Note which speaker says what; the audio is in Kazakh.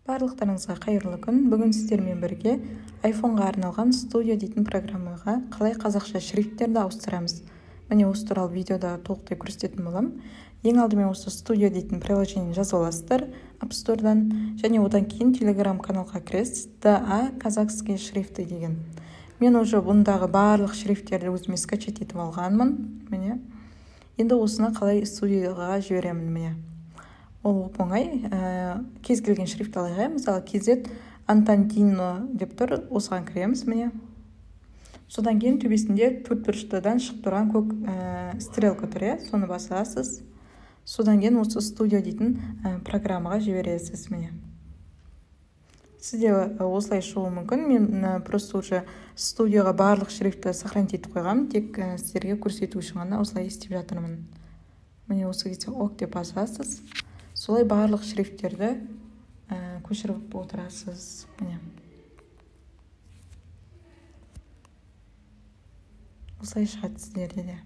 Speaker 1: Барлықтарыңызға қайырлы күн. Бүгін сіздермен бірге iPhone-ға арналған Studio дейтін программаға қалай қазақша шрифттерді ауыстырамыз. Міне осы туралы видеода толықтай көрсететін боламын. Ең алдымен осы Studio дейтін приложение жазып аласыздар App Store-дан, және одан кейін Telegram каналға кіресіз, DA казахские шрифты деген. Мен уже бұндағы барлық шрифттерді өзіме скачать етіп алғанмын. Міне. Енді осыны қалай студияға жіберемін, міне. Ол оңай, кез келген шрифт алайық, мысалы KZ Антантино деп тұр, осыған кіреміз, міне. Содан кейін төбесінде төртбұрыштыдан шығып тұрған көк стрелка тұр, соны басасыз. Содан кейін осы Studio дейтін программаға жібересіз, міне. Сізде осылай шығуы мүмкін. Мен просто уже студияға барлық шрифтті сохранить етіп қойғам, тек сіздерге көрсету үшін ғана осылай істеп жатырмын. Міне осы кезде ок деп басасыз. Солай барлық шрифттерді көшіріп отырасыз. Міне. Осылай шығады сіздерде де.